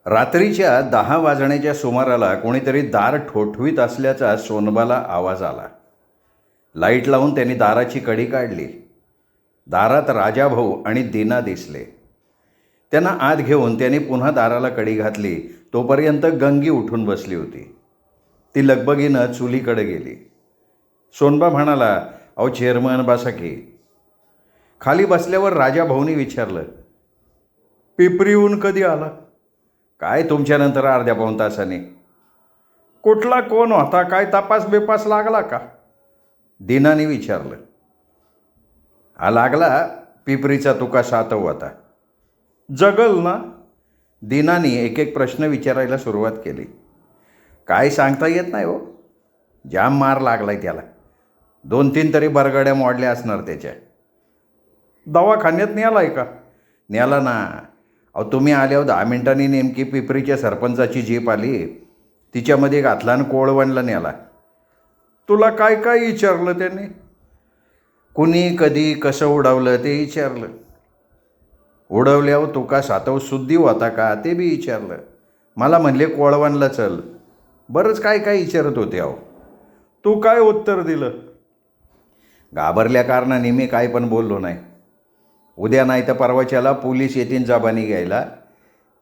रात्रीच्या 10 वाजण्याच्या सुमाराला कोणीतरी दार ठोठवीत असल्याचा सोनबाला आवाज आला. लाईट लावून त्यांनी दाराची कडी काढली. दारात राजाभाऊ आणि दीना दिसले. त्यांना आत घेऊन त्यांनी पुन्हा दाराला कडी घातली. तोपर्यंत गंगी उठून बसली होती. ती लगबगीनं चुलीकडे गेली. सोनबा म्हणाला, अहो चेअरमन बसा की. खाली बसल्यावर राजाभाऊनी विचारलं, पिपरीहून कधी आला? काय तुमच्यानंतर अर्ध्या पाऊण तासाने. कुठला कोण होता? काय तपास बेपास लागला का? दीनाने विचारलं. हा लागला पिपरीचा तुका सातव होता. जगल ना? दीनाने एक एक प्रश्न विचारायला सुरुवात केली. काय सांगता येत नाही हो. जाम मार लागलाय त्याला. 2-3 तरी बरगड्या मोडल्या असणार त्याच्या. दवाखान्यात न्यालाय का? न्याला ना. अहो तुम्ही आल्यावर 10 मिनिटांनी नेमकी पिपरीच्या सरपंचाची जीप आली. तिच्यामध्ये घातला आणि कोळवणला न्याला. तुला काय काय विचारलं त्याने? कुणी कधी कसं उडवलं ते विचारलं. उडवल्यावर तुका सातव शुद्धी होता का ते बी विचारलं. मला म्हणले कोळवणला चल. बरंच काय काय विचारत होते. अहो तू काय उत्तर दिलं? घाबरल्या कारणाने मी काय पण बोललो नाही. उद्या नाही तर परवाच्याला पोलीस येतील जबानी घ्यायला.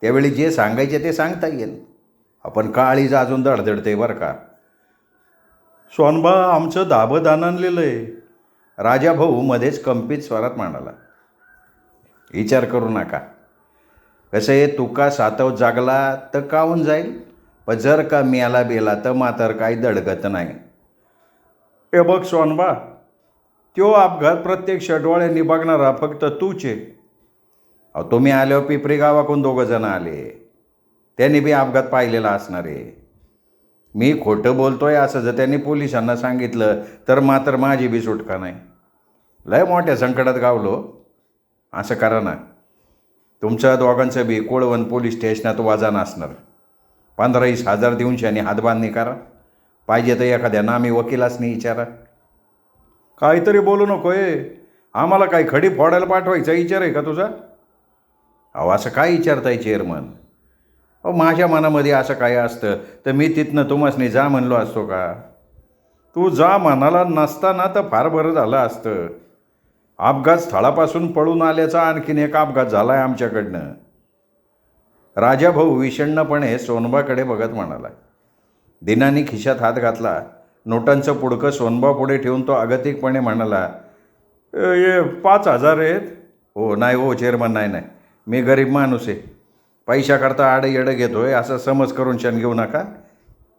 त्यावेळी जे सांगायचे ते सांगता येईल. आपण काळीज अजून धडधडते बरं का. सोनबा आमचं धाबं दानानलेलं आहे. राजाभाऊ मध्येच कंपित स्वरात म्हणाला. विचार करू नका. कसं आहे, तुका सातव जागला तर काहून जाईल, पण जर का मेला बेला तर मात्र काही दडगत नाही. हे बघ सोनबा, तो अपघात प्रत्यक्ष डोळ्यांनी बघणारा फक्त तूच आहे. अहो तुम्ही आल्यावर पिपरी गावाकडून 2 जण आले. त्यांनी बी अपघात पाहिलेला असणार आहे. मी खोटं बोलतोय असं जर त्यांनी पोलिसांना सांगितलं तर मात्र माझी बी सुटका नाही. लय मोठ्या संकटात गावलो. असं करा ना, तुमच्या दोघांचं बी कोळवण पोलीस स्टेशनात वाजा असणार. 15-20 हजार देऊन शानी हातबांधणी करा. पाहिजे तर एखाद्या नामी वकिलासनी विचारा. काहीतरी बोलू नको आहे. आम्हाला काही खडी फोडायला पाठवायचा विचार आहे का तुझा? अहो असं काय विचारताय चेअरमन? अहो माझ्या मनामध्ये असं काय असतं तर मी तिथनं तुम्हासनी जा म्हणलो असतो का? तू जा म्हणाला नसताना तर फार बरं झालं असतं. अपघात स्थळापासून पळून आल्याचा आणखीन एक अपघात झाला आहे आमच्याकडनं. राजाभाऊ विषण्णपणे सोनबाकडे बघत म्हणाला. दीनाने खिशात हात घातला. नोटांचं पुडकं सोनबा पुढे ठेवून तो अगतिकपणे म्हणाला, 5,000 आहेत. हो नाही हो चेअरमन, नाही, मी गरीब माणूस आहे. पैशाकरता आडं येडं घेतो आहे असं समज करून क्षण घेऊ नका.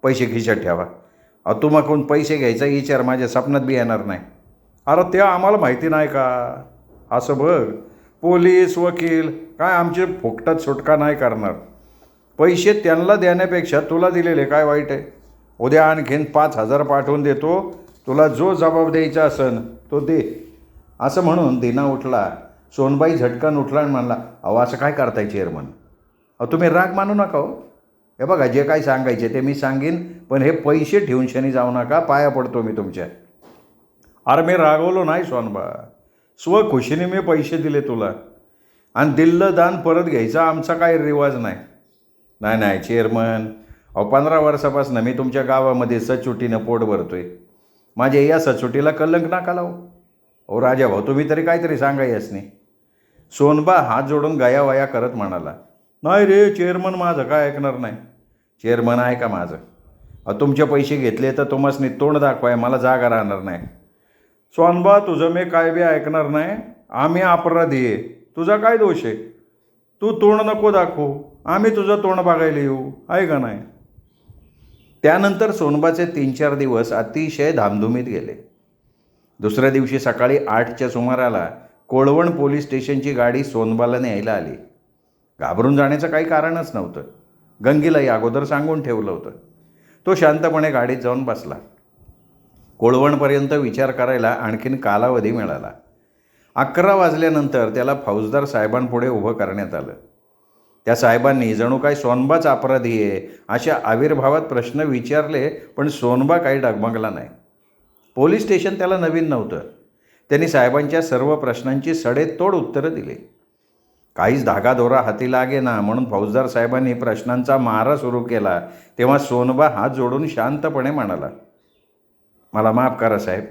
पैसे खिशात ठेवा. अहो तुम्हाकडून पैसे घ्यायचा विचार माझ्या स्वप्नात बी येणार नाही. अरे ते आम्हाला माहिती नाही का? असं बघ, पोलीस वकील काय आमचे फुकटात सुटका नाही करणार. पैसे त्यांना देण्यापेक्षा तुला दिलेले काय वाईट आहे? उद्या आणखीन 5,000 पाठवून देतो. तुला जो जबाब द्यायचा असेल तो दे. असं म्हणून दीना उठला. सोनबाई झटकन उठला आणि म्हणला, अहो असं काय करताय चेअरमन? अहो तुम्ही राग मानू नका हो. हे बघा, जे काय सांगायचे ते मी सांगेन, पण हे पैसे ठेवून शनी जाऊ नका. पाया पडतो मी तुमच्या. अरे मी रागवलो नाही सोनबा. स्वखुशीने मी पैसे दिले तुला. आणि दिल्लं दान परत घ्यायचा आमचा काही रिवाज नाही. नाही चेअरमन, अहो 15 वर्षापासून मी तुमच्या गावामध्ये सचोटीनं पोट भरतोय. माझ्या या सचोटीला कलंक नका लावू. अहो राजाभाऊ तुम्ही तरी काहीतरी सांगायच नाही. सोनबा हात जोडून गायावाया करत म्हणाला, नाही रे चेअरमन, माझं काय ऐकणार नाही. चेअरमन आहे का माझं? अहो तुमचे पैसे घेतले तर तुम्हासनी तोंड दाखवाय मला जागा राहणार नाही. सोनबा तुझं मी काय बी ऐकणार नाही. आम्ही अपराधी आहे. तुझा काय दोष आहे? तू तोंड नको दाखवू. आम्ही तुझं तोंड बघायला येऊ, आहे का नाही? त्यानंतर सोनबाचे 3-4 दिवस अतिशय धामधुमीत गेले. दुसऱ्या दिवशी सकाळी 8च्या सुमाराला कोळवण पोलीस स्टेशनची गाडी सोनबाला न्यायला आली. घाबरून जाण्याचं काही कारणच नव्हतं. गंगीलाही अगोदर सांगून ठेवलं होतं. तो शांतपणे गाडीत जाऊन बसला. कोळवणपर्यंत विचार करायला आणखीन कालावधी मिळाला. 11 वाजल्यानंतर त्याला फौजदार साहेबांपुढे उभं करण्यात आलं. त्या साहेबांनी जणू काय सोनबाच अपराधी आहे अशा आविर्भावात प्रश्न विचारले, पण सोनबा काही डगमगला नाही. पोलीस स्टेशन त्याला नवीन नव्हतं. त्यांनी साहेबांच्या सर्व प्रश्नांची सडेतोड उत्तरं दिली. काहीच धागादोरा हाती लागे ना म्हणून फौजदार साहेबांनी प्रश्नांचा मारा सुरू केला. तेव्हा सोनबा हात जोडून शांतपणे म्हणाला, मला माफ करा साहेब.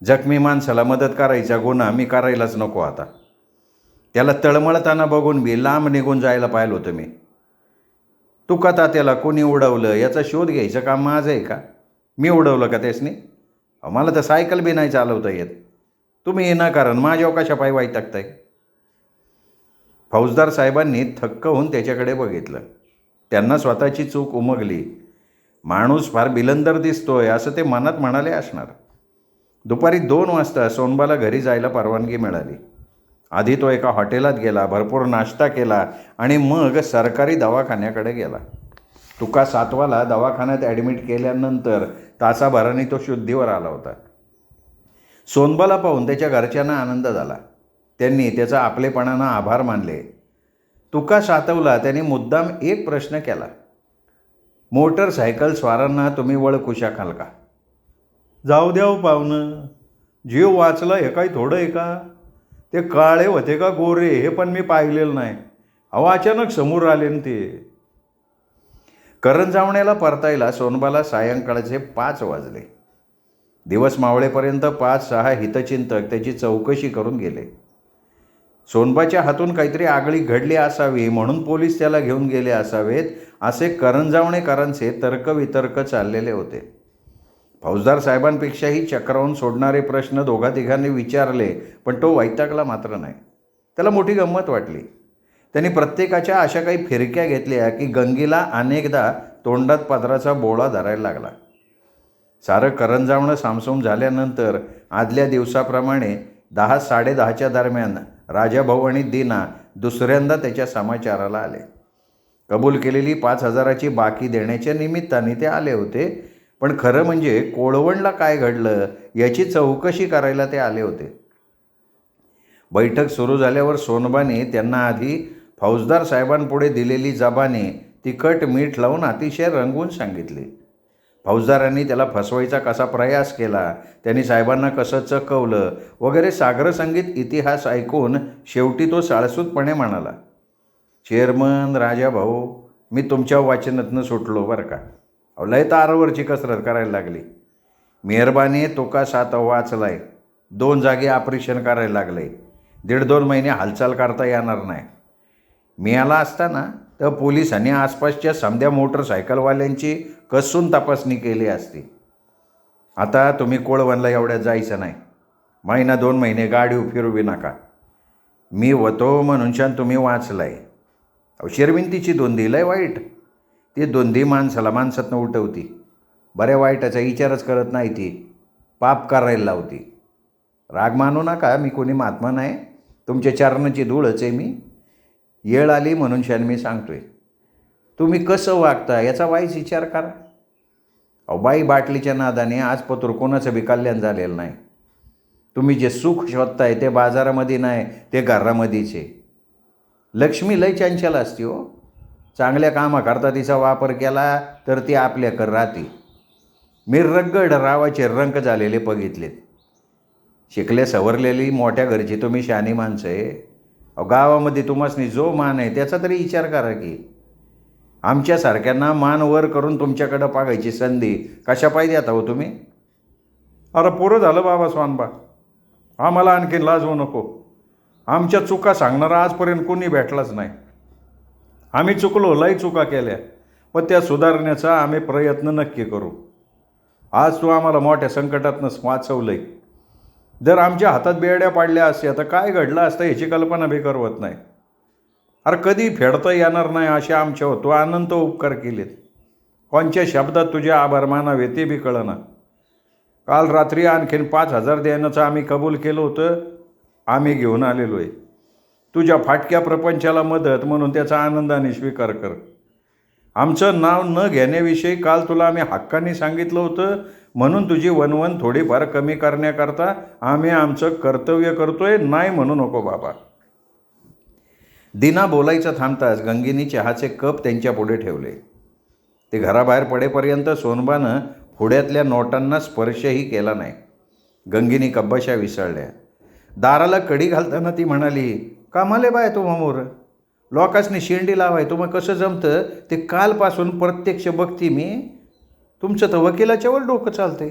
जखमी माणसाला मदत करायचा गुन्हा मी करायलाच नको आता. त्याला तळमळताना बघून मी लांब निघून जायला पाहिलं होतं मी. तुका तात्याला कोणी उडवलं याचा शोध घ्यायचं काम माझं आहे का? मी उडवलं का त्यासनी? मला तर सायकल बी नाही चालवता येत. तुम्ही न कारण माझ्यावर कशा पायी वाईट टाकताय? फौजदार साहेबांनी थक्क होऊन त्याच्याकडे बघितलं. त्यांना स्वतःची चूक उमगली. माणूस फार बिलंदर दिसतोय असं ते मनात म्हणाले असणार. दुपारी 2 वाजता सोनबाला घरी जायला परवानगी मिळाली. आधी तो एका हॉटेलात गेला, भरपूर नाश्ता केला आणि मग सरकारी दवाखान्याकडे गेला. तुका 7वाला दवाखान्यात ॲडमिट केल्यानंतर तासाभराने तो शुद्धीवर आला होता. सोनबाला पाहून त्याच्या घरच्यांना आनंद झाला. त्यांनी त्याचा आपलेपणानं आभार मानले. तुका 7वला त्यांनी मुद्दाम एक प्रश्न केला, मोटरसायकल स्वारांना तुम्ही ओळखू शकाल का? जाऊ द्या हो पाहुणं, जीव वाचला हे काही थोडं आहे का? ते काळे होते का गोरे हे पण मी पाहिलेलं नाही. अचानक समोर आले न ते. करंजावण्याला परतायला सोनबाला सायंकाळचे 5 वाजले. दिवस मावळेपर्यंत 5-6 हितचिंतक त्याची चौकशी करून गेले. सोनबाच्या हातून काहीतरी आगळी घडली असावी म्हणून पोलीस त्याला घेऊन गेले असावेत असे करंजावणेकरांचे तर्कवितर्क चाललेले होते. फौजदार साहेबांपेक्षाही चक्रावून सोडणारे प्रश्न दोघातिघांनी विचारले, पण तो वैतागला मात्र नाही. त्याला मोठी गंमत वाटली. त्यांनी प्रत्येकाच्या अशा काही फिरक्या घेतल्या की गंगीला अनेकदा तोंडात पदराचा बोळा धरायला लागला. सारं करंजावणं सामसूम झाल्यानंतर आदल्या दिवसाप्रमाणे 10-10:30च्या दरम्यान राजाभाऊ आणि दीना दुसऱ्यांदा त्याच्या समाचाराला आले. कबूल केलेली 5,000ची बाकी देण्याच्या निमित्ताने ते आले होते, पण खरं म्हणजे कोळवणला काय घडलं याची चौकशी करायला ते आले होते. बैठक सुरू झाल्यावर सोनबाने त्यांना आधी फौजदार साहेबांपुढे दिलेली जबाने तिखट मीठ लावून अतिशय रंगवून सांगितली. फौजदारांनी त्याला फसवायचा कसा प्रयास केला, त्यांनी साहेबांना कसं चकवलं वगैरे सागरसंगीत इतिहास ऐकून शेवटी तो साळसूतपणे म्हणाला, चेअरमन राजाभाऊ, मी तुमच्या वाचनातनं सुटलो बरं का. लय तारावरची कसरत करायला लागली. मेहरबानी तुका 7 वाचलाय. 2 जागी ऑपरेशन करायला लागले. 1.5-2 महिने हालचाल करता येणार नाही. मी आला असताना तर पोलिसांनी आसपासच्या समध्या मोटरसायकलवाल्यांची कसून तपासणी केली असती. आता तुम्ही कोळवणला एवढ्यात जायचं नाही. 1-2 महिने गाडी फिरवी नका. मी होतो म्हणूनशान तुम्ही वाचलाय. शिरविंतीची दोंदी लय वाईट. ती दोंदी माणसाला माणसातनं उठवती. बऱ्या वाईटाचा विचारच करत नाही. ती पाप करायला लावती. राग मानू नका, मी कोणी महात्मा नाही. तुमच्या चरणाची धूळच आहे मी. येळ आली म्हणून शान मी सांगतोय. तुम्ही कसं वागता याचा वाईच विचार करा. बाई बाटलीच्या नादाने आज पत्र कोणाचं बी कल्याण झालेलं नाही. तुम्ही जे सुख शोधताय ते बाजारामध्ये नाही, ते घरामध्येच आहे. लक्ष्मी लय चंचल असते हो. चांगल्या कामाकरता तिचा वापर केला तर ती आपल्याकडं राहते. मी रगड रावाचे रंक झालेले बघितलेत. शिकले सवरलेली मोठ्या घरची तुम्ही शहाणी माणसं आहे. गावामध्ये तुम्हासनी जो मान आहे त्याचा तरी विचार करा की. आमच्यासारख्यांना मान वर करून तुमच्याकडं पागायची संधी कशा पाहिजे आता हो तुम्ही? अरे पुरं झालं बाबा स्वानबा, आम्हाला आणखीन लाजवू नको. आमच्या चुका सांगणारा आजपर्यंत कोणी भेटलाच नाही. आम्ही चुकलो, लई चुका केल्या, पण त्या सुधारण्याचा आम्ही प्रयत्न नक्की करू. आज तू आम्हाला मोठ्या संकटातनं वाचवलं आहे. जर आमच्या हातात बेड्या पाडल्या असत्या तर काय घडलं असतं याची कल्पना बी करवत नाही. अरे कधी फेडता येणार नाही असे आमच्यावर तू अनंत उपकार केलेत. कोणच्या शब्दात तुझे आभार मानावे ते बी कळना. काल रात्री आणखीन 5,000 देण्याचं आम्ही कबूल केलं होतं. आम्ही घेऊन आलेलो आहे. तुझ्या फाटक्या प्रपंचाला मदत म्हणून त्याचा आनंदाने स्वीकार कर. आमचं नाव न घेण्याविषयी काल तुला आम्ही हक्काने सांगितलं होतं, म्हणून तुझी वणवण थोडीफार कमी करण्याकरता आम्ही आमचं कर्तव्य करतोय. नाही म्हणू नको बाबा. दीना बोलायचं थांबताच गंगीनी चहाचे कप त्यांच्या पुढे ठेवले. ते घराबाहेर पडेपर्यंत सोनबानं पुढ्यातल्या नोटांना स्पर्शही केला नाही. गंगीनी कब्बशा विसळल्या. दाराला कडी घालताना ती म्हणाली, कामाले बाय तुम्हा मोर, लोकांसनी शेंडी लावाय तुम्हा कसं जमतं ते कालपासून प्रत्यक्ष बघती मी. तुमचं तर वकिलाच्यावर डोकं चालतंय.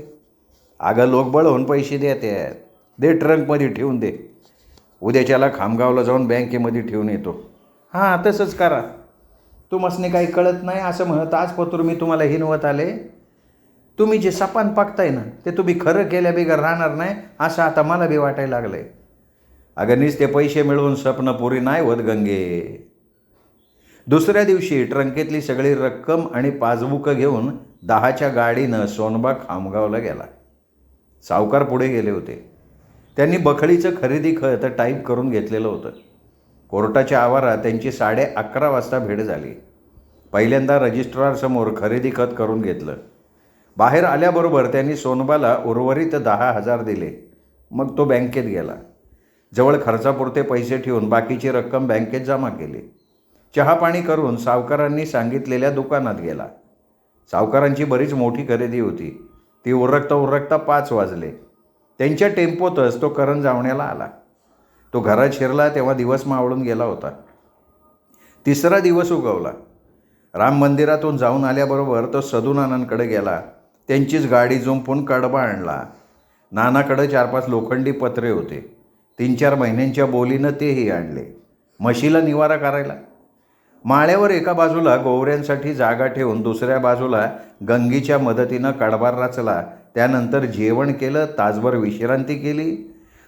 अगं लोक बळवून पैसे देतात, दे ट्रंकमध्ये ठेवून दे, उद्याच्याला खामगावला जाऊन बँकेमध्ये ठेवून येतो. हां तसंच करा. तुम्हासनी काही कळत नाही असं म्हणत आजपतूर मी तुम्हाला हिनवत आले. तुम्ही जे सपान पाकताय ना ते तुम्ही खरं केल्या बिगर राहणार नाही असं आता मला बी वाटायला लागलं आहे. अगं नुसते पैसे मिळवून स्वप्न पुरी नाही होत गंगे. दुसऱ्या दिवशी ट्रंकेतली सगळी रक्कम आणि पासबुकं घेऊन 10च्या गाडीनं सोनबा खामगावला गेला. सावकार पुढे गेले होते. त्यांनी बखळीचं खरेदी खत टाईप करून घेतलेलं होतं. कोर्टाच्या आवारात त्यांची 11:30 वाजता भेट झाली. पहिल्यांदा रजिस्ट्रारसमोर खरेदी खत करून घेतलं. बाहेर आल्याबरोबर त्यांनी सोनबाला उर्वरित 10,000 दिले. मग तो बँकेत गेला. जवळ खर्चापुरते पैसे ठेवून बाकीची रक्कम बँकेत जमा केली. चहापाणी करून सावकारांनी सांगितलेल्या दुकानात गेला. सावकारांची बरीच मोठी खरेदी होती. ती उरकता 5 वाजले. त्यांच्या टेम्पोतच तो करंजावण्याला आला. तो घरात शिरला तेव्हा दिवस मावळून गेला होता. तिसरा दिवस उगवला. राम मंदिरातून जाऊन आल्याबरोबर तो सदूनानांकडे गेला. त्यांचीच गाडी जुंपून कडबा आणला. नानाकडे 4-5 लोखंडी पत्रे होते. 3-4 महिन्यांच्या बोलीनं तेही आणले. म्हशीला निवारा करायला. माळ्यावर एका बाजूला गोवऱ्यांसाठी जागा ठेवून दुसऱ्या बाजूला गंगीच्या मदतीनं कडबार रचला. त्यानंतर जेवण केलं, तासभर विश्रांती केली.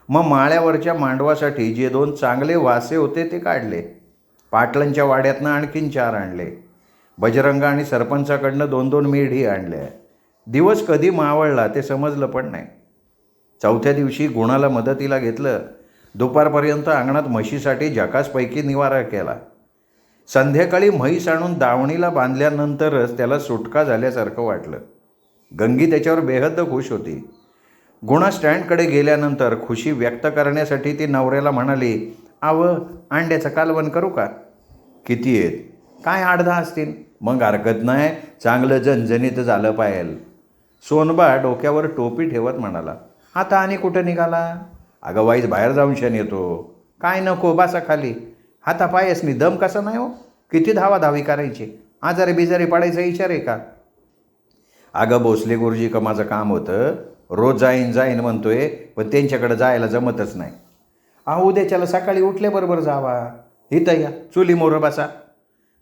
मग माळ्यावरच्या मांडवासाठी जे 2 चांगले वासे होते ते काढले. पाटलांच्या वाड्यातनं आणखीन 4 आणले. बजरंग आणि सरपंचाकडनं 2-2 मेढी आणल्या. दिवस कधी मावळला ते समजलं पण नाही. चौथ्या दिवशी गुणाला मदतीला घेतलं. दुपारपर्यंत अंगणात म्हशीसाठी झकासपैकी निवारा केला. संध्याकाळी म्हैस आणून दावणीला बांधल्यानंतरच त्याला सुटका झाल्यासारखं वाटलं. गंगी त्याच्यावर बेहद्द खुश होती. गुणा स्टँडकडे गेल्यानंतर खुशी व्यक्त करण्यासाठी ती नवऱ्याला म्हणाली, अंड्याचं कालवण करू का? किती आहेत? काय 8-10 असतील. मग हरकत नाही, चांगलं झणझणीत झालं पाहिजे. सोनबा डोक्यावर टोपी ठेवत म्हणाला, आता आणि कुठं निघाला? अगं वाईच बाहेर जाऊन शेण येतो. काय नको, बसा खाली. हातापायसनी दम कसा नाही हो? किती धावाधावी करायची? आजारी बिजारी पडायचा विचार आहे का? अगं भोसले गुरुजी का माझं काम होतं, रोज जाईन म्हणतोय, पण त्यांच्याकडे जायला जमतच नाही. उद्याच्याला सकाळी उठल्याबरोबर जावा. इथं या, चुली मोर बसा.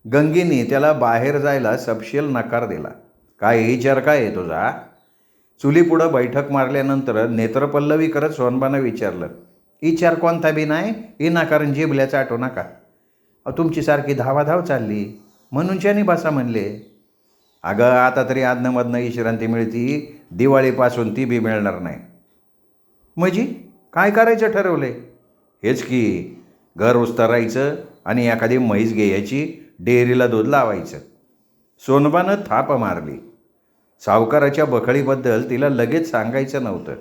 गंगीने त्याला बाहेर जायला सपशेल नकार दिला. काय विचार काय आहे तुझा? चुलीपुढं बैठक मारल्यानंतर नेत्रपल्लवी करत सोनबानं विचारलं, विचार कोणता बी नाही, विनाकारण जिबल्याचं आठवू नका. तुमची सारखी धावाधाव चालली म्हणून च्यानी बसा म्हणले. अगं आता तरी आदनमधनं विश्रांती मिळती, दिवाळीपासून ती बी मिळणार नाही. म्हणजे काय करायचं ठरवले? हेच की, घर उस्तारायचं आणि एखादी म्हैस घ्यायची, डेअरीला दूध लावायचं. सोनबानं थाप मारली. सावकाराच्या बखळीबद्दल तिला लगेच सांगायचं नव्हतं.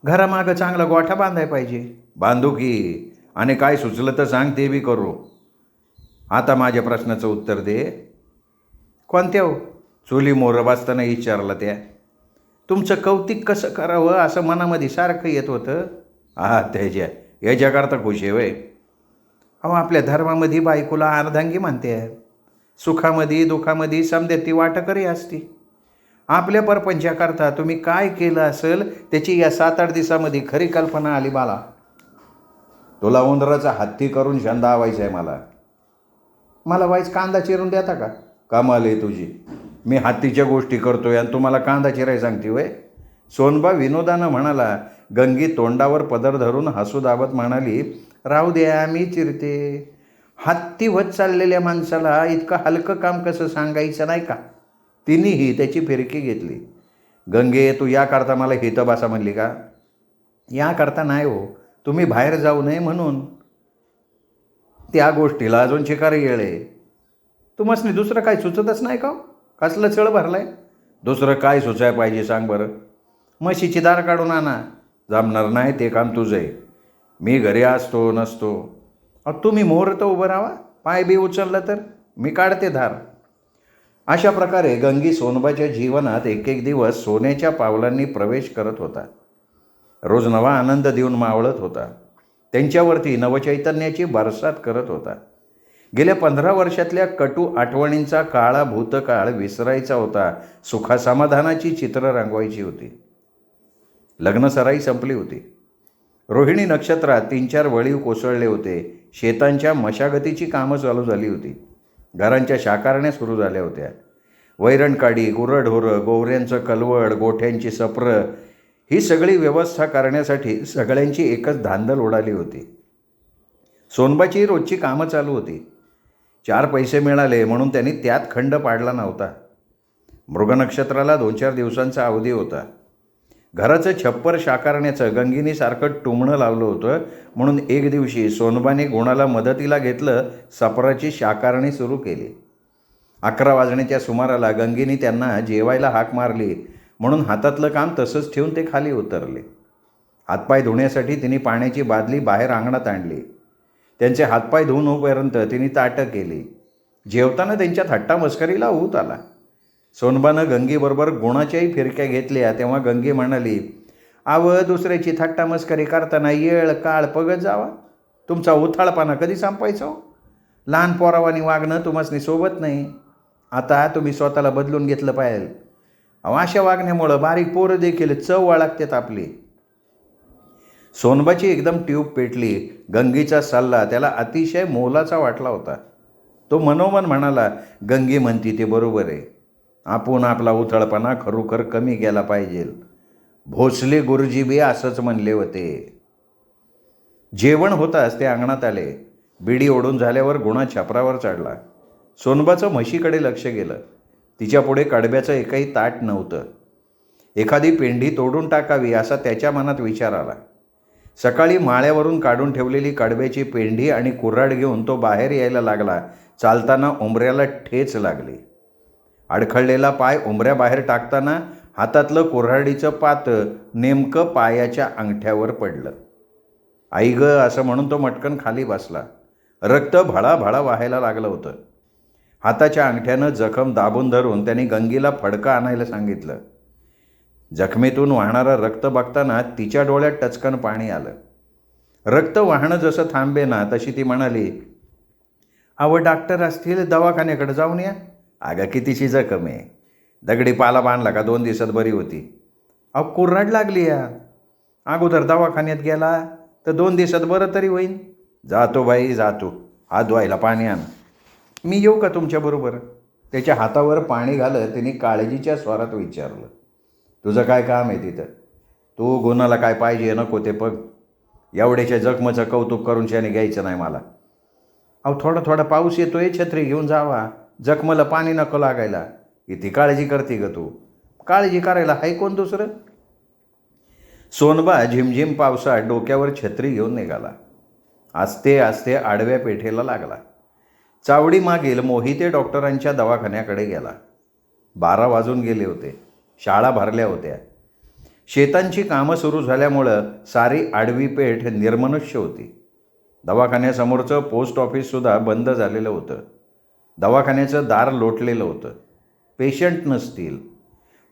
घरामागं चांगला गोठा बांधाय पाहिजे. बांधू की, आणि काय सुचलं तर सांग, ते बी करू. आता माझ्या प्रश्नाचं उत्तर दे. कोणत्या हो? चुली मोर बसताना विचारला त्या. तुमचं कौतिक कसं करावं असं मनामध्ये सारखं येत होतं. त्याच्या याच्याकरता खुश आहे वय. आपल्या धर्मामध्ये बायकोला अर्धांगी म्हणते. सुखामध्ये दुःखामध्ये समजा ती वाटकरी असती. आपल्या परपंचाकरता तुम्ही काय केलं असेल त्याची या 7-8 दिवसामध्ये खरी कल्पना आली मला. तुला उंदराचा हत्ती करून शंदा व्हायचा आहे मला वाईच कांदा चिरून देता का? कमाल आहे तुझी. मी हत्तीच्या गोष्टी करतोय आणि तुम्हाला कांदा चिराय सांगते वय? सोनबा विनोदानं म्हणाला. गंगी तोंडावर पदर धरून हसू दाबत म्हणाली, राहू द्या, मी चिरते. हत्ती होत चाललेल्या माणसाला इतकं हलकं काम कसं सांगायचं नाही का? तिनेही त्याची फिरकी घेतली. गंगे, तू याकरता मला हितं बसा म्हणली का? याकरता नाही हो, तुम्ही बाहेर जाऊ नये म्हणून. त्या गोष्टीला अजून चिकारी येळे. तुम्हासनी दुसरं काय सुचतच नाही का? कसलं चळ भरलाय? दुसरं काय सुचाय पाहिजे सांग बरं. म्हशीची दार काढून आणा. जमणार नाही, ते काम तुझं आहे. मी घरी असतो नसतो. तुम्ही मोहर तर उभं राहा. पाय बी उचललं तर मी काढते धार. अशा प्रकारे गंगी सोनबाच्या जीवनात एक दिवस सोन्याच्या पावलांनी प्रवेश करत होता. रोज नवा आनंद देऊन मावळत होता. त्यांच्यावरती नवचैतन्याची बरसात करत होता. गेल्या 15 वर्षातल्या कटू आठवणींचा काळा भूतकाळ विसरायचा होता. सुखासमाधानाची चित्र रंगवायची होती. लग्नसराई संपली होती. रोहिणी नक्षत्रात 3-4 वळीव कोसळले होते. शेतांच्या मशागतीची कामं चालू झाली होती. घरांच्या शाकारण्या सुरू झाल्या होत्या. वैरणकाडी, गुरंढोरं, गोवऱ्यांचं कलवड, गोठ्यांची सप्रं, ही सगळी व्यवस्था करण्यासाठी सगळ्यांची एकच धांदल उडाली होती. सोनबाची रोजची कामं चालू होती. 4 पैसे मिळाले म्हणून त्यांनी त्यात खंड पाडला नव्हता. मृगनक्षत्राला 2-4 दिवसांचा अवधी होता. घराचं छप्पर शाकारण्याचं गंगिनीसारखं टुमणं लावलं होतं म्हणून एक दिवशी सोनबाने गुणाला मदतीला घेतलं. सपराची शाकारणी सुरू केली. 11 वाजण्याच्या सुमाराला गंगिनी त्यांना जेवायला हाक मारली म्हणून हातातलं काम तसंच ठेवून ते खाली उतरले. हातपाय धुण्यासाठी तिने पाण्याची बादली बाहेर अंगणात आणली. त्यांचे हातपाय धुवून होईपर्यंत तिने ताटं केली. जेवताना त्यांच्या थट्टा मस्करीला ऊत आला. सोनबानं गंगीबरोबर गुणाच्याही फिरक्या घेतल्या तेव्हा गंगी म्हणाली, दुसऱ्याची थट्टा मस्करी करताना येळ काळ पगत जावा. तुमचा उथाळपणा कधी संपायचा हो? लहान पोरावानी वागणं तुम्हासनी सोबत नाही. आता तुम्ही स्वतःला बदलून घेतलं पाहिजे. अशा वागण्यामुळं बारीक पोरं देखील चव वाळगतात आपली. सोनबाची एकदम ट्यूब पेटली. गंगीचा सल्ला त्याला अतिशय मोलाचा वाटला होता. तो मनोमन म्हणाला, गंगी म्हणती ते बरोबर आहे. आपण आपला उथळपणा खरोखर कमी केला पाहिजे. भोसले गुरुजी बी असंच म्हणले होते. जेवण होताच ते अंगणात आले. बिडी ओढून झाल्यावर गुणा छपरावर चढला. सोनबाचं म्हशीकडे लक्ष गेलं. तिच्यापुढे कडब्याचं एकही ताट नव्हतं. एखादी पेंढी तोडून टाकावी असा त्याच्या मनात विचार आला. सकाळी माळ्यावरून काढून ठेवलेली कडब्याची पेंढी आणि कुऱ्हाड घेऊन तो बाहेर यायला लागला. चालताना उंबऱ्याला ठेच लागली. अडखळलेला पाय उंबऱ्याबाहेर टाकताना हातातलं कुऱ्हाडीचं पातं नेमकं पायाच्या अंगठ्यावर पडलं. आई ग असं म्हणून तो मटकन खाली बसला. रक्त भळाभळा वाहायला लागलं होतं. हाताच्या अंगठ्यानं जखम दाबून धरून त्यांनी गंगीला फडका आणायला सांगितलं. जखमेतून वाहणारं रक्त बघताना तिच्या डोळ्यात टचकन पाणी आलं. रक्त वाहणं जसं थांबे ना तशी ती म्हणाली, डॉक्टर असतील दवाखान्याकडे जाऊन या. अगं कितीशी जखम आहे. दगडी पाला बांधला का 2 दिवसात बरी होती. कुऱ्हाड लागली या. अगोदर दवाखान्यात गेला तर 2 दिवसात बरं तरी होईन. जातो बाई जातो. हात धुवायला पाणी आण. मी येऊ का तुमच्याबरोबर? त्याच्या हातावर पाणी घालत तिने काळजीच्या स्वरात विचारलं, तुझं काय काम आहे तिथं? तू गुणाला काय पाहिजे नको ते बघ. एवढ्याच्या जखमेचं कौतुक करून शाने घ्यायचं नाही मला. थोडा थोडा पाऊस येतोय, छत्री घेऊन जावा. जखमेला पाणी नको लागायला. किती काळजी करते ग तू. काळजी करायला हाय कोण दुसरं? सोनबा झिमझिम पावसात डोक्यावर छत्री घेऊन निघाला. आस्ते आस्ते आडव्या पेठेला लागला. चावडी मागील मोहिते डॉक्टरांच्या दवाखान्याकडे गेला. 12 वाजून गेले होते. शाळा भरल्या होत्या. शेतांची कामं सुरू झाल्यामुळं सारी आडवी पेठ निर्मनुष्य होती. दवाखान्यासमोरचं पोस्ट ऑफिससुद्धा बंद झालेलं होतं. दवाखान्याचं दार लोटलेलं होतं. पेशंट नसतील.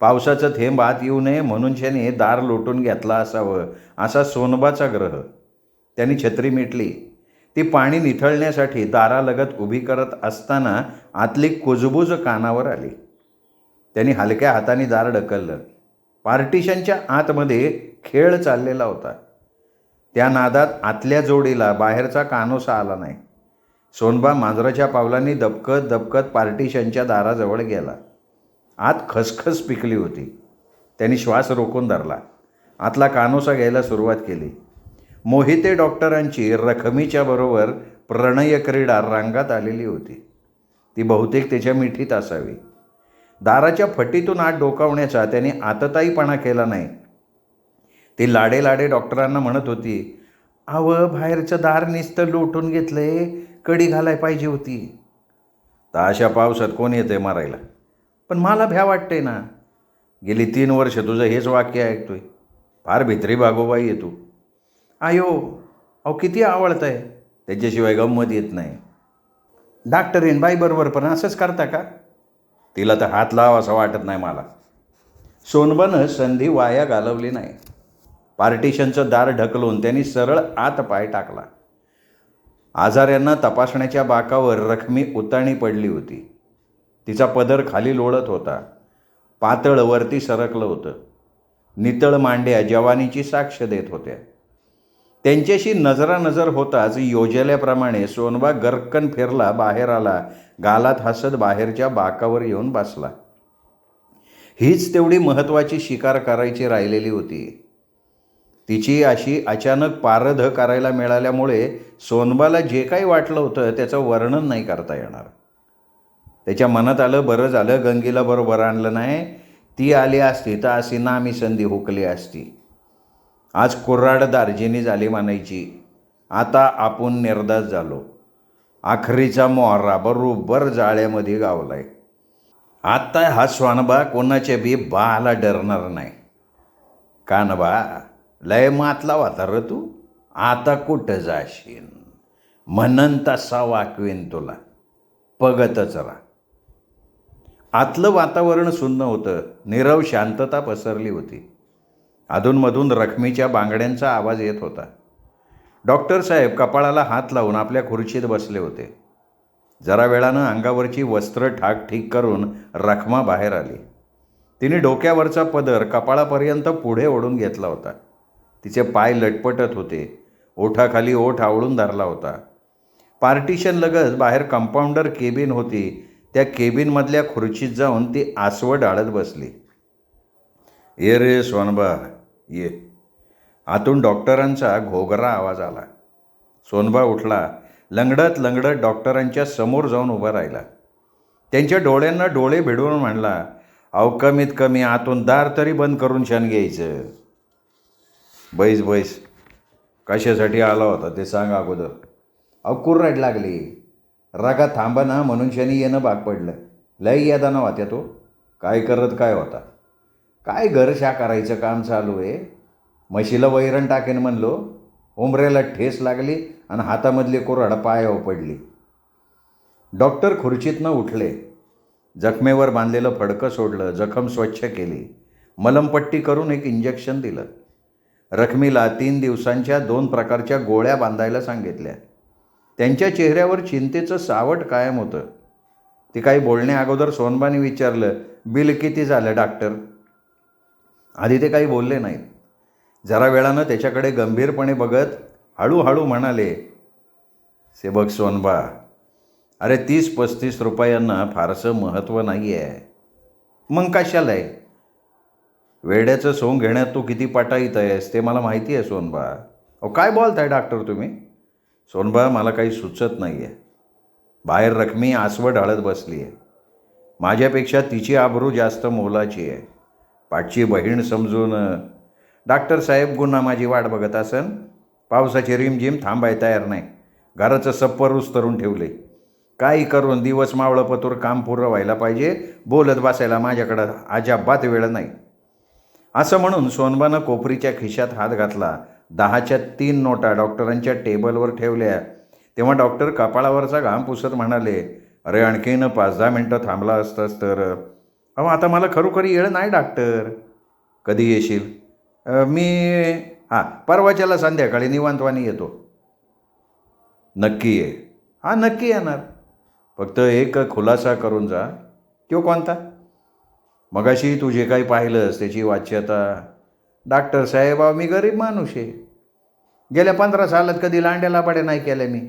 पावसाचं थेंब आत येऊ नये म्हणून त्याने दार लोटून घेतला असावं असा सोनबाचा ग्रह. त्यांनी छत्री मिटली. ती पाणी निथळण्यासाठी दारालगत उभी करत असताना आतली कुजबूज कानावर आली. त्यांनी हलक्या हाताने दार ढकललं. पार्टिशनच्या आतमध्ये खेळ चाललेला होता. त्या नादात आतल्या जोडीला बाहेरचा कानोसा आला नाही. सोनबा मांजराच्या पावलांनी दबकत दबकत पार्टिशनच्या दाराजवळ गेला. आत खसखस पिकली होती. त्यांनी श्वास रोखून धरला. आतला कानोसा घ्यायला सुरुवात केली. मोहिते डॉक्टरांची रखमीच्या बरोबर प्रणय क्रीडा रंगात आलेली होती. ती बहुतेक त्याच्या मिठीत असावी. दाराच्या फटीतून आत डोकावण्याचा त्याने आतताईपणा केला नाही. ती लाडे लाडे डॉक्टरांना म्हणत होती, बाहेरचं दार नुसतं लोटून घेतलंय, कडी घालाय पाहिजे होती. तर अशा पावसात कोण येते मारायला? पण मला भ्या वाटते ना. गेली 3 वर्ष तुझं हेच वाक्य ऐकतोय. फार भित्री बागोबाई आहे तू. किती आवडतं आहे. त्याच्याशिवाय गंमत येत नाही. डॉक्टरीन बाईबरोबर पण असंच करता का? तिला तर हात लावा असं वाटत नाही मला. सोनबानं संधी वाया घालवली नाही. पार्टिशनचं दार ढकलून त्यांनी सरळ आत पाय टाकला. आजाऱ्यांना तपासण्याच्या बाकावर रखमी उताणी पडली होती. तिचा पदर खाली लोळत होता. पातळ वरती सरकलं होतं. नितळ मांड्या जवानीची साक्ष देत होत्या. त्यांच्याशी नजरानजर होताच योजल्याप्रमाणे सोनबा गरकन फिरला, बाहेर आला, गालात हसत बाहेरच्या बाकावर येऊन बसला. हीच तेवढी महत्त्वाची शिकार करायची राहिलेली होती. तिची अशी अचानक पारध करायला मिळाल्यामुळे सोनबाला जे काही वाटलं होतं त्याचं वर्णन नाही करता येणार. त्याच्या मनात आलं, बरं झालं गंगीला बरोबर आणलं नाही. ती आली असती तर अशी नामी संधी हुकली असती. आज कुर्राड दार्जिनी झाली म्हणायची. आता आपण निर्धास्त झालो. आखरीचा मोहरा बरोबर जाळ्यामध्ये गावलाय. आता हा स्वानबा कोणाच्या बी बाला डरणार नाही. कानबा लय मातला होता र तू. आता कुठं जाशील? म्हणन तसा वाकवेन तुला. बघतच राहा. आतलं वातावरण सुन्न होतं. नीरव शांतता पसरली होती. अधूनमधून रखमीच्या बांगड्यांचा आवाज येत होता. डॉक्टर साहेब कपाळाला हात लावून आपल्या खुर्चीत बसले होते. जरा वेळानं अंगावरची वस्त्र ठाकठीक करून रखमा बाहेर आली. तिने डोक्यावरचा पदर कपाळापर्यंत पुढे ओढून घेतला होता. तिचे पाय लटपटत होते. ओठाखाली ओठ आवळून धरला होता. पार्टिशन लगत बाहेर कंपाऊंडर केबिन होती. त्या केबिनमधल्या खुर्चीत जाऊन ती आसवं डाळत बसली. ये रे सोनबा ये. आतून डॉक्टरांचा घोगरा आवाज आला. सोनबा उठला. लंगडत लंगडत डॉक्टरांच्या समोर जाऊन उभा राहिला. त्यांच्या डोळ्यांना डोळे भिडवून म्हणला, अहो कमीत कमी आतून दार तरी बंद करून शान घ्यायचं. बैस बैस. कशासाठी आला होता ते सांग अगोदर. अहो कुर्राड लागली. रागा थांबा ना म्हणून शनी येणं भाग पडलं. लय यादाना होत्या तो. काय करत काय होता? काय घरशा करायचं काम चालू आहे. म्हशीला वैरण टाकेन म्हणलो. उंबऱ्याला ठेस लागली आणि हातामधली कुऱ्हाड पायावर पडली. डॉक्टर खुर्चीतनं उठले. जखमेवर बांधलेलं फडकं सोडलं. जखम स्वच्छ केली. मलमपट्टी करून एक इंजेक्शन दिलं. रखमीला 3 दिवसांच्या 2 प्रकारच्या गोळ्या बांधायला सांगितल्या. त्यांच्या चेहऱ्यावर चिंतेचं सावट कायम होतं. ती काही बोलण्या अगोदर सोनबाने विचारलं, बिल किती झालं डॉक्टर? आधी ते काही बोलले नाहीत. जरा वेळानं त्याच्याकडे गंभीरपणे बघत हळूहळू म्हणाले, से बघ सोनबा, अरे 30-35 रुपयांना फारसं महत्त्व नाही आहे. मग कशाला आहे? वेड्याचं सोंग घेण्यात तू किती पटाईत आहेस ते मला माहिती आहे सोनबा. अहो काय बोलताय डॉक्टर तुम्ही? सोनबा मला काही सुचत नाही आहे. बाहेर रखमी आसवं ढाळत बसली आहे. माझ्यापेक्षा तिची आबरू जास्त मोलाची आहे. पाठची बहीण समजून. डॉक्टर साहेब गुन्हा माझी वाट बघत असन. पावसाची रिमझिम थांबाय तयार नाही. घराचं सप्पर उस्तरून ठेवले. काही करून दिवस मावळं पतूर काम पुरं व्हायला पाहिजे. बोलत बसायला माझ्याकडं अजाबात वेळ नाही. असं म्हणून सोनबानं कोपरीच्या खिशात हात घातला. 10च्या 3 नोटा डॉक्टरांच्या टेबलवर ठेवल्या. तेव्हा डॉक्टर कपाळावरचा घाम पुसत म्हणाले, अरे आणखीन 5-10 मिनटं थांबला असतास तर. अहो आता मला खरोखरी येळ नाही डॉक्टर. कधी येशील? परवाच्याला संध्याकाळी निवांतवानी येतो. नक्की ये? हां नक्की येणार. फक्त एक खुलासा करून जा. तो कोणता? मगाशी तू जे काही पाहिलंस त्याची वाच्यता. डॉक्टर साहेब मी गरीब माणूस आहे. गेल्या 15 सालात कधी लांड्याला बड्या नाही केल्या मी.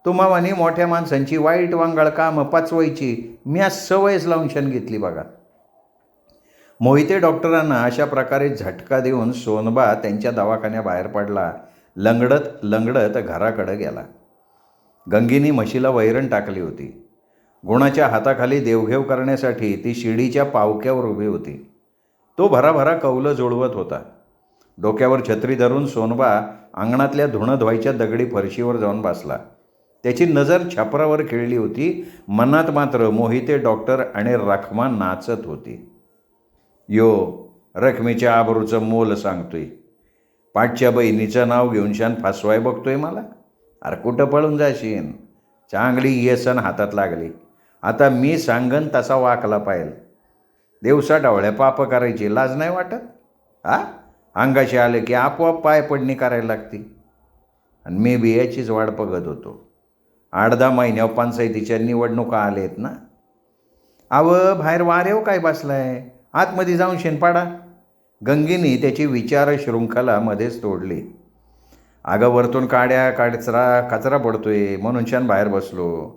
तुम्हावानी मोठ्या माणसांची वाईट वांगाळ कामं पचवायची मी आज सवयच लावून शन घेतली बघा. मोहिते डॉक्टरांना अशा प्रकारे झटका देऊन सोनबा त्यांच्या दवाखान्याबाहेर पडला. लंगडत लंगडत घराकडं गेला. गंगीनी म्हशीला वैरण टाकली होती. गुणाच्या हाताखाली देवघेव करण्यासाठी ती शिडीच्या पावक्यावर उभी होती. तो भराभरा कौलं जुळवत होता. डोक्यावर छत्री धरून सोनबा अंगणातल्या धुणं धुवायच्या दगडी फरशीवर जाऊन बसला. त्याची नजर छपरावर खिळली होती. मनात मात्र मोहिते डॉक्टर आणि रखमा नाचत होती. यो रखमीच्या आबरूचं मोल सांगतोय. पाठच्या बहिणीचं नाव घेऊन शान फसवाय बघतोय मला. अरे कुठं पळून जाशीन? चांगली येसन हातात लागली. आता मी सांगन तसा वाकला पाहिजे. दिवसा डावळ्या पाप करायची लाज नाही वाटत? अंगाशी आले की आपोआप पाय पडणी करायला लागती. आणि मी बी याचीच वाट बघत होतो. 8-10 महिन्यावर पंचायतीच्या निवडणुका आलेत ना. बाहेर वाऱ्यावर काय बसलाय, आतमध्ये जाऊन शेणपाडा. गंगीनी त्याची विचार शृंखला मध्येच तोडली. वरतून कचरा पडतोय म्हणून छान बाहेर बसलो.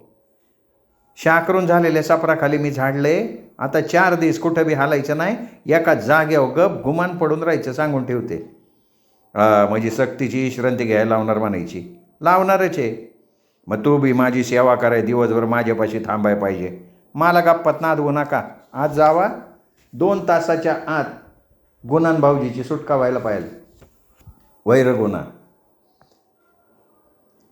शाकरून झालेल्या सपराखाली मी झाडले. आता 4 दिवस कुठं बी हालायचं नाही, एका जाग्यावर गप गुमान पडून राहायचं सांगून ठेवते. म्हणजे सक्तीची विश्रांती घ्यायला लावणार म्हणायची. लावणारच आहे. मग तू बी माझी सेवा कराय दिवसभर माझ्यापाशी थांबाय पाहिजे. मला गप्पात नादवू नका. आज जावा, 2 तासाच्या आत गुणान भाऊजीची सुटका व्हायला पाहिजे. वैर गुन्हा.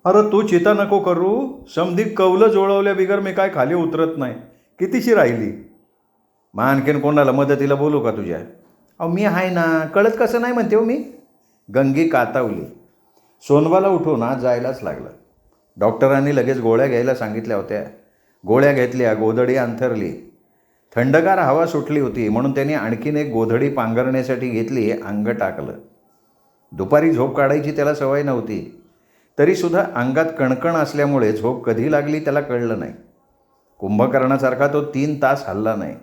अरे तू चिता नको करू. समधी कौलं जोडवल्या बिगर मी काय खाली उतरत नाही. कितीशी राहिली. मग आणखीन कोणाला मदतीला बोलू का तुझ्या? मी आहे ना, कळत कसं नाही म्हणते हो मी. गंगी कातावली. सोनबाला उठून आज जायलाच लागलं. डॉक्टरांनी लगेच गोळ्या घ्यायला सांगितल्या होत्या. गोळ्या घेतल्या, गोधडी अंथरली. थंडगार हवा सुटली होती म्हणून त्यांनी आणखीन एक गोधडी पांघरण्यासाठी घेतली, अंग टाकलं. दुपारी झोप काढायची त्याला सवय नव्हती. तरीसुद्धा अंगात कणकण असल्यामुळे झोप कधी लागली त्याला कळलं नाही. कुंभकर्णासारखा तो 3 तास हलला नाही.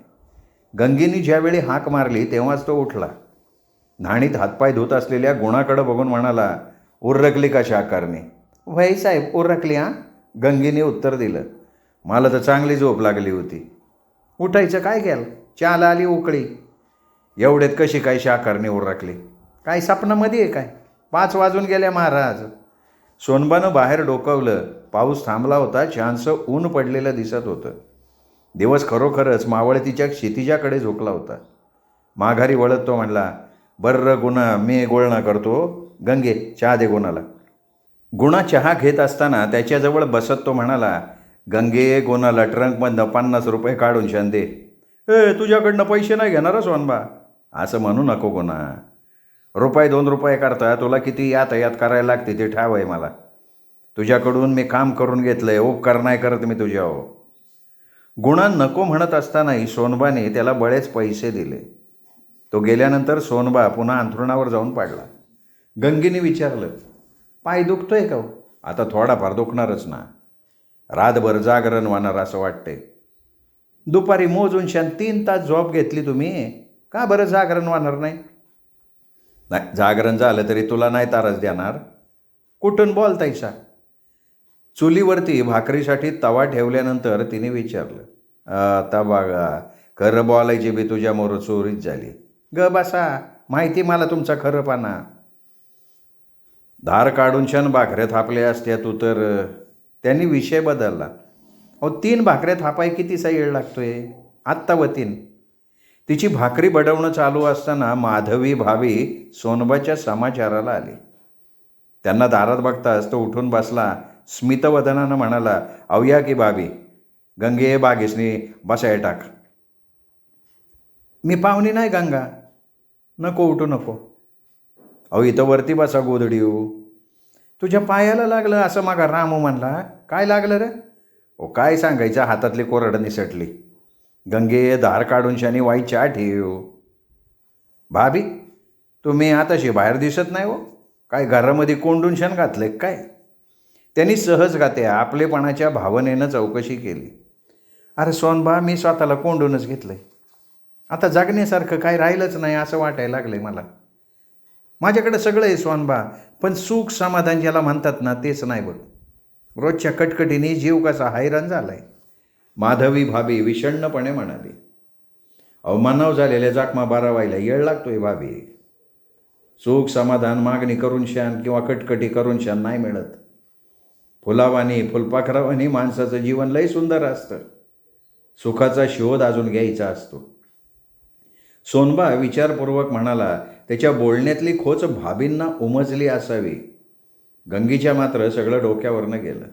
गंगीनी ज्यावेळी हाक मारली तेव्हाच तो उठला. न्हाणीत हातपाय धुत असलेल्या गुणाकडं बघून म्हणाला, उर्रकली का शाकारणी? वय साहेब, उर्रकली. गंगीने उत्तर दिलं, मला तर चांगली झोप लागली होती. उठायचं काय केलं? चहाला आली उकळी. एवढ्यात कशी काय शाकारणी उर्रकली? काय स्वप्नामध्ये आहे काय? 5 वाजून गेल्या महाराज. सोनबानं बाहेर डोकावलं. पाऊस थांबला होता. छानसं ऊन पडलेलं दिसत होतं. दिवस खरोखरच मावळतीच्या क्षितिजाकडे झोकला होता. माघारी वळत तो म्हणला, बर्र गुणा, मी गोळणा करतो. गंगे, चहा दे गुणाला. गुणा चहा घेत असताना त्याच्याजवळ बसत तो म्हणाला, गंगे, गुणाला ट्रंकमधनं 50 रुपये काढून शान दे. तुझ्याकडनं पैसे नाही घेणार सोनबा. असं म्हणू नको गुणा. ₹2 करता तुला किती यात करायला लागते ते ठाव आहे मला. तुझ्याकडून मी काम करून घेतलं आहे, उपकार नाही करत मी तुझ्यावर. गुणा नको म्हणत असतानाही सोनबाने त्याला बरेच पैसे दिले. तो गेल्यानंतर सोनबा पुन्हा अंथरुणावर जाऊन पडला. गंगीने विचारलं, पाय दुखतोय का? आता थोडाफार दुखणारच ना. रातभर जागरण होणार असं वाटते. दुपारी मोजून 3 तास झोप घेतली तुम्ही, का बरं जागरण होणार नाही? नाही, जागरण झालं तरी तुला नाही तारच देणार. कुठून बोलतायसा? चुलीवरती भाकरीसाठी तवा ठेवल्यानंतर तिने विचारलं, आता बघा, खरं बोलायची बी तुझ्यामोर चोरीच झाली. ग बसा, माहिती मला तुमचा खरंपणा. धार काढून भाकऱ्या थापल्या असत्या तू तर. त्यांनी विषय बदलला. 3 भाकऱ्या थापाय कितीसा वेळ लागतोय? आत्ता वतीन. तिची भाकरी बडवणं चालू असताना माधवी भाभी सोनबाच्या समाचाराला आली. त्यांना दारात बघताच तो उठून बसला. स्मितवदनानं म्हणाला, अवया की भाभी, गंगे बागेसनी बसाय टाक. मी पाहुणी नाही गंगा. नको उठू नको. इथं वरती बसा गोधडी येऊ. तुझ्या पायाला लागलं असं मागा रामू म्हणला. काय लागलं रे? काय सांगायचं, हातातली कोरडं निसटली. गंगे, धार काढून शानी वाई चहा ठेव. भाभी, तुम्ही आताशी बाहेर दिसत नाही हो. काय घरामध्ये कोंडून शान घातले काय? त्यांनी सहज गात्या आपलेपणाच्या भावनेनं चौकशी केली. अरे सोनबा, मी स्वतःला कोंडूनच घेतलंय. आता जगण्यासारखं काय राहिलंच नाही असं वाटायला लागलंय मला. माझ्याकडे सगळं आहे सोनबा, पण सुख समाधान ज्याला म्हणतात ना तेच नाही बघ. रोजच्या कटकटीने जीव कसा हैराण झालाय. माधवी भाभी विषण्णपणे म्हणाली, अवमानाव झालेल्या जखमा बारावायला येळ लागतोय भाभी. सुख समाधान मागणी करून शान किंवा कटकटी करून शान नाही मिळत. फुलावानी फुलपाखरावानी माणसाचं जीवन लय सुंदर असतं. सुखाचा शोध अजून घ्यायचा असतो. सोनबा विचारपूर्वक म्हणाला. त्याच्या बोलण्यातली खोच भाभींना उमजली असावी. गंगीच्या मात्र सगळं डोक्यावरनं गेलं.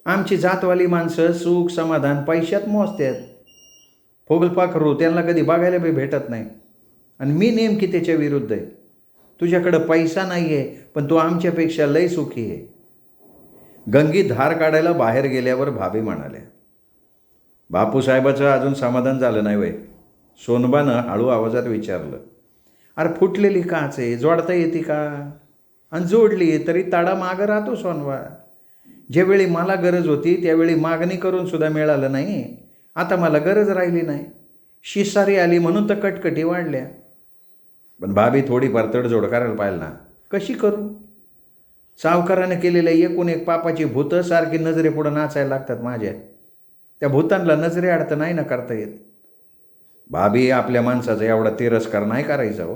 आमची जातवाली माणसं सुख समाधान पैशात मोजतात. फुलपाखरू त्यांना कधी बघायला बी भेटत नाही. आणि मी नेमकी त्याच्या विरुद्ध आहे. तुझ्याकडं पैसा नाही आहे, पण तू आमच्यापेक्षा लय सुखी आहे. गंगी धार काढायला बाहेर गेल्यावर भाभी म्हणाल्या, बापूसाहेबाचं अजून समाधान झालं नाही वय? सोनबानं हळू आवाजात विचारलं. अरे फुटलेली काच आहे, जोडता येते का? आणि जोडली तरी ताडा मागं राहतो सोनवा. ज्यावेळी मला गरज होती त्यावेळी मागणी करून सुद्धा मिळालं नाही. आता मला गरज राहिली नाही. शिसारी आली म्हणून तर कटकटी वाढल्या. पण भाभी थोडीफार तडजोड करायला पाहिजे ना. कशी करू? सावकारानं केलेल्या एकूण एक पापाची भूतं सारखी नजरेपुढं नाचायला लागतात माझ्या. त्या भूतांना नजरे आडतं नाही ना करता येत. भाभी आपल्या माणसाचा एवढा तिरस्कार नाही करायचा हो.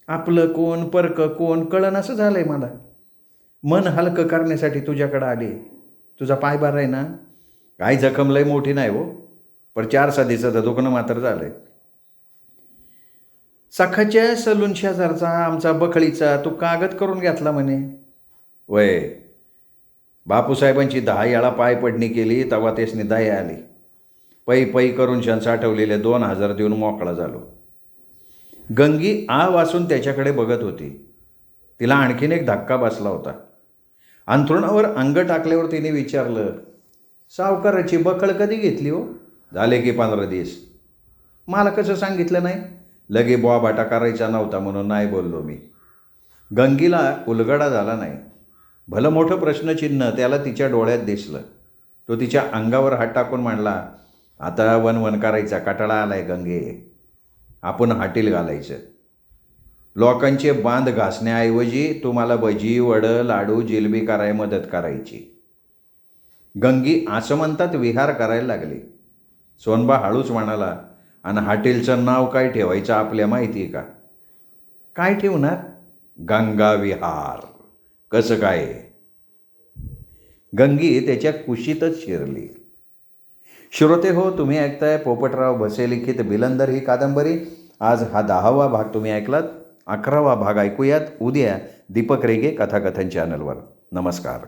आपलं कोण परकं कोण कळण असं झालं आहे मला. मन हलकं करण्यासाठी तुझ्याकडं आले. तुझा पायबार आहे ना, काही जखम लय मोठी नाही हो, पण 4-6 दिवसाचं दुखणं मात्र झालं आहे. सखाच्या सलून शेजारचा आमचा बखळीचा तू कागद करून घेतला म्हणे. वय बापूसाहेबांची 10 वेळा पाय पडणी केली तेव्हा तेसनी दया आली. पै पै करून छान साठवलेले 2,000 देऊन मोकळा झालो. गंगी आ वासून त्याच्याकडे बघत होती. तिला आणखीन एक धक्का बसला होता. अंथरुणावर अंग टाकल्यावर तिने विचारलं, सावकाराची बखळ कधी घेतली हो? झाले की 15 दिवस. मला कसं सांगितलं नाही? लगे बोबाटा करायचा नव्हता म्हणून नाही बोललो मी. गंगीला उलगडा झाला नाही. भलं मोठं प्रश्नचिन्ह त्याला तिच्या डोळ्यात दिसलं. तो तिच्या अंगावर हात टाकून म्हणला, आता वन करायचा कटाळा आलाय गंगे. आपण हाटील घालायचं. लोकांचे बांध घासण्याऐवजी तुम्हाला भजी वडं लाडू जिलबी करायला मदत करायची. गंगी असं म्हणतात विहार करायला लागली. सोनबा हळूच म्हणाला, आणि हॉटेलचं नाव काय ठेवायचं आपल्या माहिती आहे का? काय ठेवणार? गंगा विहार. कसं काय? गंगी त्याच्या कुशीतच शिरली. श्रोते हो, तुम्ही ऐकताय पोपटराव भसे लिखित बिलंदर ही कादंबरी. आज हा 10वा भाग तुम्ही ऐकलात. 11वा भाग ऐकूयात उद्या दीपक रेगे कथाकथन चॅनलवर. नमस्कार.